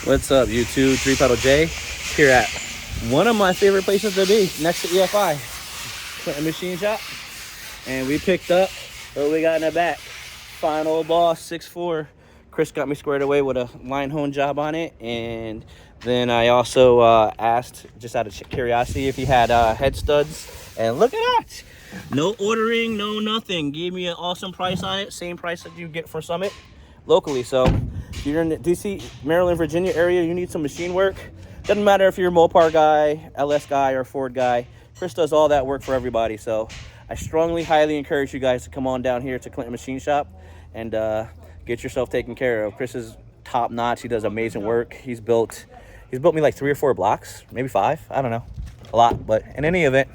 What's up, YouTube? 3 Pedal J here at one of my favorite places to be, next to EFI, Clinton Machine Shop. And we picked up what we got in the back. Final Boss 6.4. Chris got me squared away with a line hone job on it. And then I also asked, just out of curiosity, if he had head studs. And look at that! No ordering, no nothing. Gave me an awesome price on it. Same price that you get for Summit locally. So if you're in the DC, Maryland, Virginia area, you need some machine work. Doesn't matter if you're a Mopar guy, LS guy, or Ford guy. Chris does all that work for everybody. So I strongly, highly encourage you guys to come on down here to Clinton Machine Shop and get yourself taken care of. Chris is top notch. He does amazing work. He's built me like 3 or 4 blocks, maybe 5. I don't know, a lot. But in any event,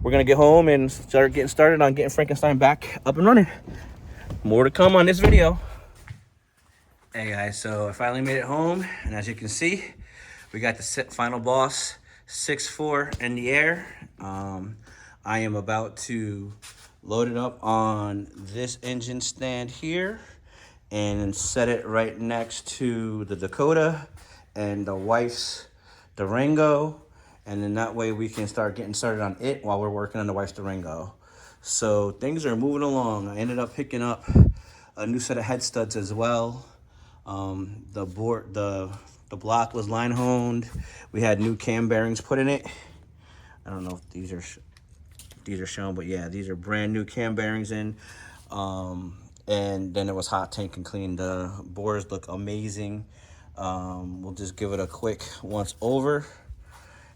we're gonna get home and start getting started on getting Frankenstein back up and running. More to come on this video. Hey guys, so I finally made it home, and as you can see, we got the Final Boss 6.4 in the air. I am about to load it up on this engine stand here and set it right next to the Dakota and the wife's Durango, and then that way we can start getting started on it while we're working on the wife's Durango. So things are moving along. I ended up picking up a new set of head studs as well. The block was line honed. We had new cam bearings put in it. I don't know if these are shown, but yeah, these are brand new cam bearings in. And then it was hot tank and clean. The bores look amazing. We'll just give it a quick once over,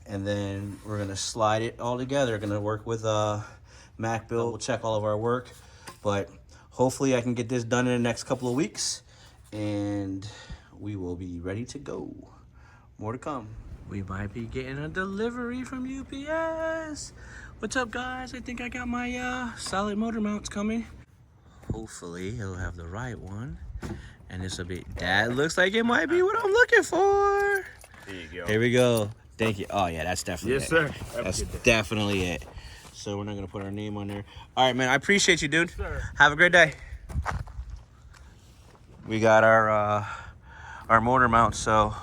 and then we're gonna slide it all together. Gonna work with Mac Bill. We'll check all of our work, but hopefully I can get this done in the next couple of weeks, and we will be ready to go. More to come. We might be getting a delivery from UPS. What's up, guys? I think I got my solid motor mounts coming. Hopefully he'll have the right one, and this will be, that looks like it might be what I'm looking for. There you go. Here we go. Thank you. Oh yeah, that's definitely Yes, it. sir. That's definitely it. So we're not gonna put our name on there. All right, man. I appreciate you, dude. Yes, sir. Have a great day. We got our motor mount. So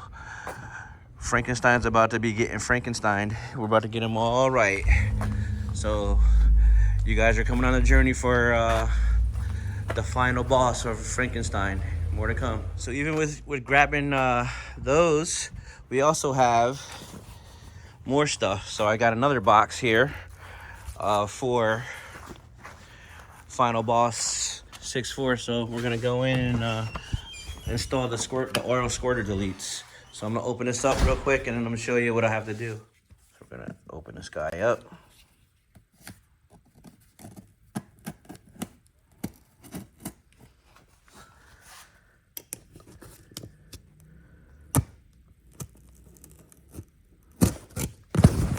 Frankenstein's about to be getting Frankenstein. We're about to get him all right. So you guys are coming on a journey for the final boss of Frankenstein. More to come. So even with grabbing those, we also have more stuff. So I got another box here for Final Boss 6.4. So we're gonna go in and install the oil squirter deletes. So I'm gonna open this up real quick, and then I'm gonna show you what I have to do. So we're gonna open this guy up.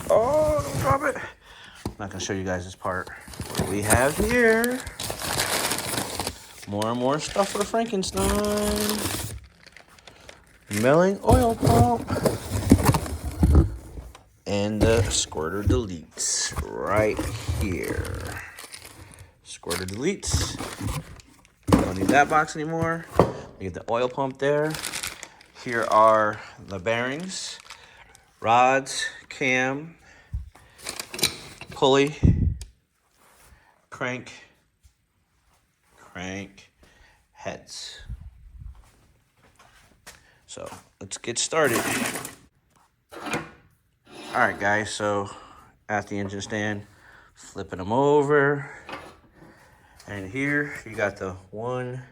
Oh, don't drop it. I'm not gonna show you guys this part. What we have here, more and more stuff for Frankenstein. Milling oil pump. And the squirter deletes right here. Squirter deletes. Don't need that box anymore. We get the oil pump there. Here are the bearings, rods, cam, pulley, crank, heads. So let's get started. All right, guys, so at the engine stand, flipping them over. And here you got the 1,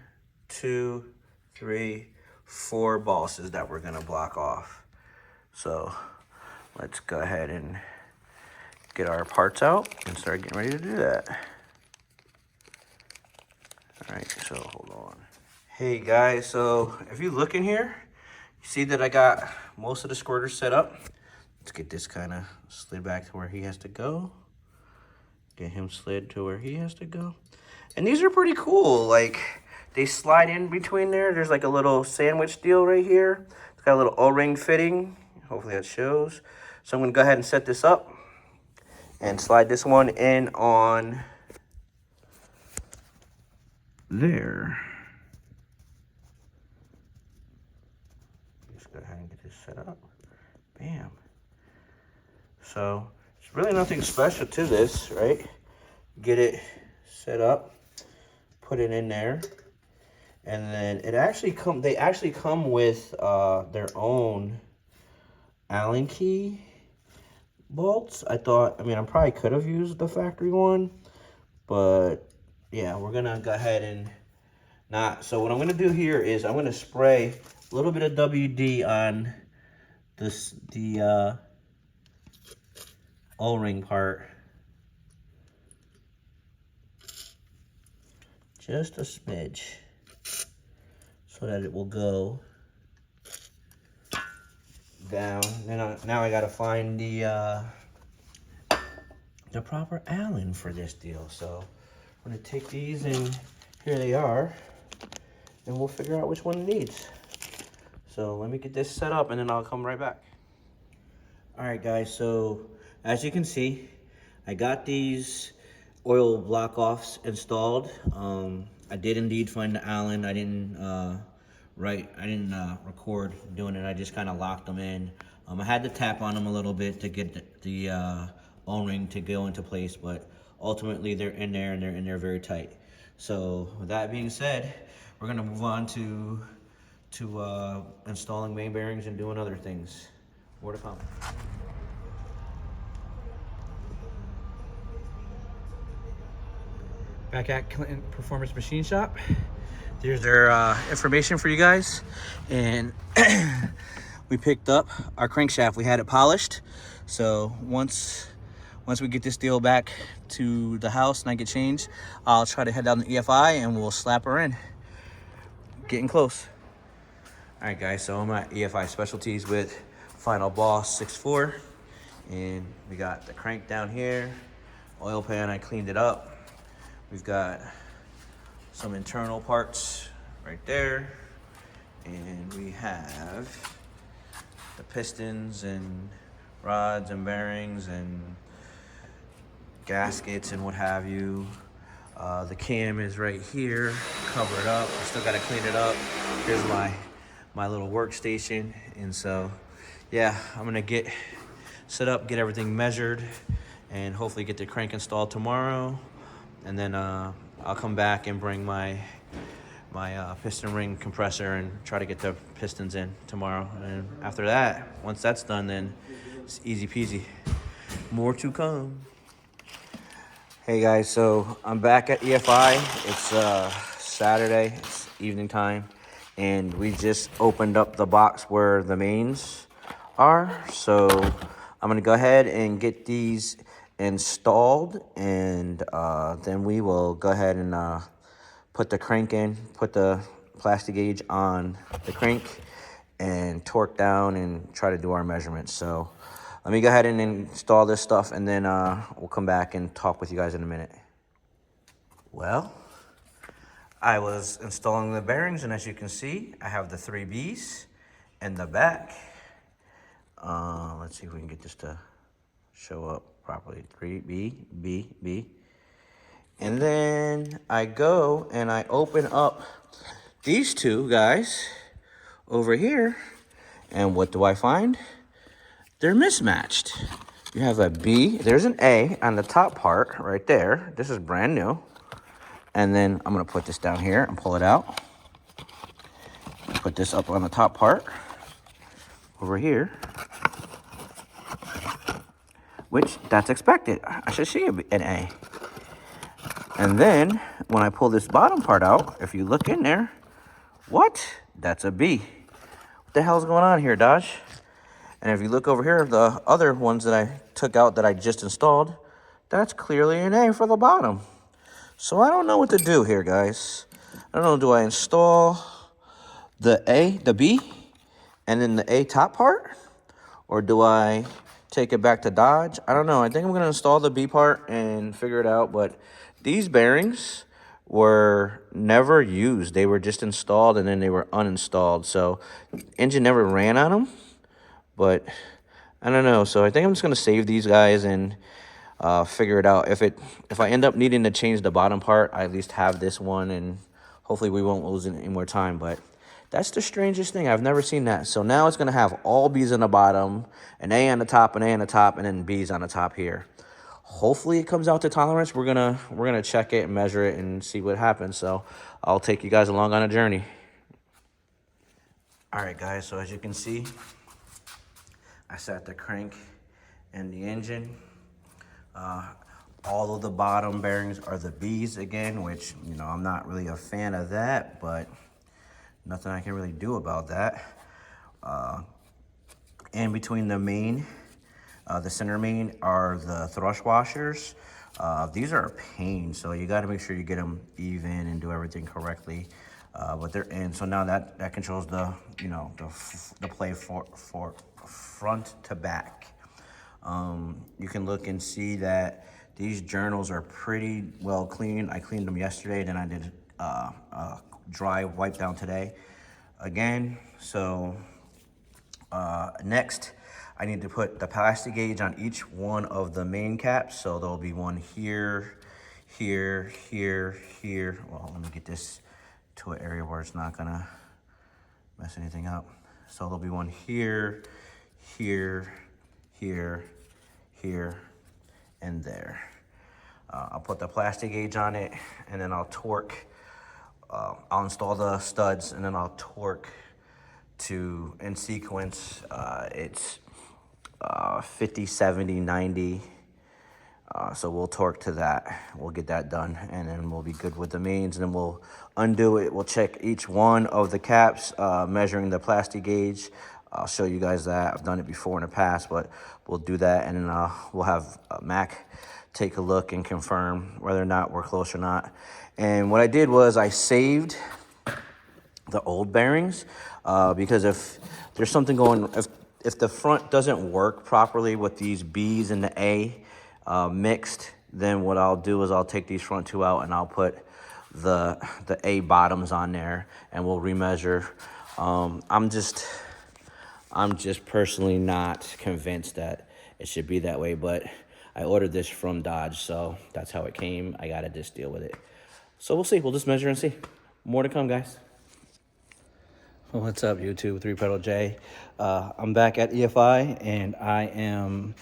2, 3, 4 bosses that we're gonna block off. So let's go ahead and get our parts out and start getting ready to do that. All right, so hold on. Hey guys, so if you look in here, you see that I got most of the squirters set up. Let's get this kind of slid back to where he has to go. Get him slid to where he has to go. And these are pretty cool. Like, they slide in between there. There's like a little sandwich deal right here. It's got a little O-ring fitting. Hopefully that shows. So I'm gonna go ahead and set this up and slide this one in on there. Just go ahead up. Bam. So it's really nothing special to this, right? Get it set up, put it in there, and then it actually they actually come with their own Allen key bolts. I mean, I probably could have used the factory one, but yeah, we're gonna go ahead and not. So what I'm gonna do here is I'm gonna spray a little bit of WD on the O-ring part. Just a smidge, so that it will go down. Then now I gotta find the proper Allen for this deal. So I'm gonna take these, and here they are, and we'll figure out which one it needs. So let me get this set up, and then I'll come right back. All right, guys, so as you can see, I got these oil block-offs installed. I did indeed find the Allen. I didn't record doing it. I just kind of locked them in. I had to tap on them a little bit to get the O-ring to go into place, but ultimately they're in there, and they're in there very tight. So with that being said, we're gonna move on to installing main bearings and doing other things. More to come. Back at Clinton Performance Machine Shop. There's their information for you guys. And we picked up our crankshaft. We had it polished. So once we get this deal back to the house and I get changed, I'll try to head down to EFI and we'll slap her in. Getting close. All right, guys, so I'm at EFI Specialties with Final Boss 6.4. And we got the crank down here. Oil pan, I cleaned it up. We've got some internal parts right there. And we have the pistons and rods and bearings and gaskets and what have you. The cam is right here, covered up. I still gotta clean it up. Here's my little workstation. And so, yeah, I'm gonna get set up, get everything measured, and hopefully get the crank installed tomorrow. And then I'll come back and bring my piston ring compressor and try to get the pistons in tomorrow. And after that, once that's done, then it's easy peasy. More to come. Hey guys, so I'm back at EFI. It's Saturday, it's evening time, and we just opened up the box where the mains are. So I'm gonna go ahead and get these installed, and then we will go ahead and put the crank in, put the plastic gauge on the crank, and torque down and try to do our measurements. So let me go ahead and install this stuff, and then we'll come back and talk with you guys in a minute. Well, I was installing the bearings, and as you can see, I have the 3Bs in the back. Let's see if we can get this to show up properly. 3B, B, B. And then I go and I open up these two guys over here, and what do I find? They're mismatched. You have a B, there's an A on the top part right there. This is brand new. And then I'm gonna put this down here and pull it out. Put this up on the top part over here, which that's expected. I should see an A. And then when I pull this bottom part out, if you look in there, what? That's a B. What the hell's going on here, Dodge? And if you look over here, the other ones that I took out that I just installed, that's clearly an A for the bottom. So I don't know what to do here, guys. I don't know, do I install the A, the B, and then the A top part? Or do I take it back to Dodge? I don't know. I think I'm gonna install the B part and figure it out, but these bearings were never used. They were just installed and then they were uninstalled. So engine never ran on them, but I don't know. So I think I'm just gonna save these guys and figure it out. If I end up needing to change the bottom part, I at least have this one, and hopefully we won't lose any more time. But That's the strangest thing. I've never seen that. So now it's going to have all B's on the bottom, an A on the top, an A on the top, and then B's on the top here. Hopefully it comes out to tolerance. We're gonna check it and measure it and see what happens. So I'll take you guys along on a journey. All right, guys. So as you can see, I set the crank and the engine. All of the bottom bearings are the B's again, which, you know, I'm not really a fan of that, but nothing I can really do about that. In between the main, the center main, are the thrush washers. These are a pain, so you got to make sure you get them even and do everything correctly. But they're in, so now that controls the, you know, the play for front to back. You can look and see that these journals are pretty well cleaned. I cleaned them yesterday, then I did a dry wipe down today again. So next, I need to put the plastic gauge on each one of the main caps. So there'll be one here, here, here, here. Well, let me get this to an area where it's not gonna mess anything up. So there'll be one here, here, here, here, and there. I'll put the plastic gauge on it, and then I'll torque. I'll install the studs, and then I'll torque to, in sequence, it's 50, 70, 90. So we'll torque to that. We'll get that done, and then we'll be good with the mains, and then we'll undo it. We'll check each one of the caps, measuring the plastic gauge. I'll show you guys that. I've done it before in the past, but we'll do that, and then we'll have Mac take a look and confirm whether or not we're close or not. And what I did was I saved the old bearings, because if there's something going, if the front doesn't work properly with these B's and the A mixed, then what I'll do is I'll take these front two out and I'll put the A bottoms on there, and we'll remeasure. I'm just personally not convinced that it should be that way, but I ordered this from Dodge, so that's how it came. I gotta just deal with it. So we'll see. We'll just measure and see. More to come, guys. What's up, YouTube? 3Pedal J. I'm back at EFI, and I am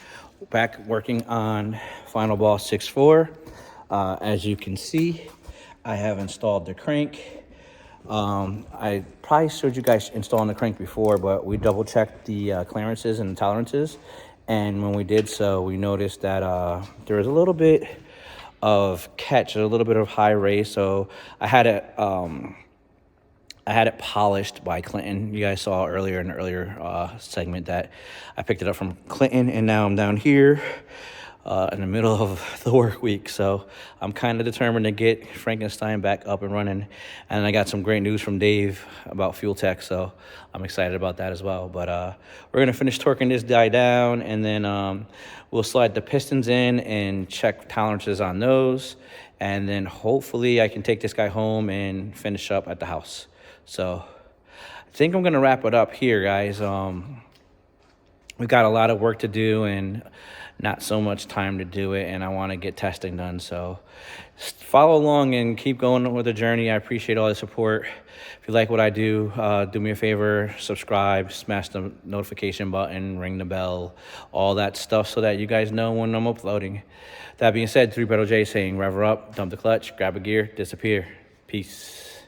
back working on Final Ball 6.4. As you can see, I have installed the crank. I probably showed you guys installing the crank before, but we double checked the clearances and tolerances. And when we did so, we noticed that there was a little bit of catch, a little bit of high race. So I had it polished by Clinton. You guys saw earlier in the earlier segment that I picked it up from Clinton, and now I'm down here in the middle of the work week. So I'm kind of determined to get Frankenstein back up and running. And I got some great news from Dave about fuel tech, so I'm excited about that as well. But we're gonna finish torquing this guy down, and then we'll slide the pistons in and check tolerances on those. And then hopefully I can take this guy home and finish up at the house. So I think I'm gonna wrap it up here, guys. We've got a lot of work to do and not so much time to do it, and I want to get testing done. So follow along and keep going with the journey. I appreciate all the support. If you like what I do me a favor, subscribe, smash the notification button, ring the bell, all that stuff, so that you guys know when I'm uploading. That being said, 3Pedal J saying rev her up, dump the clutch, grab a gear, disappear. Peace.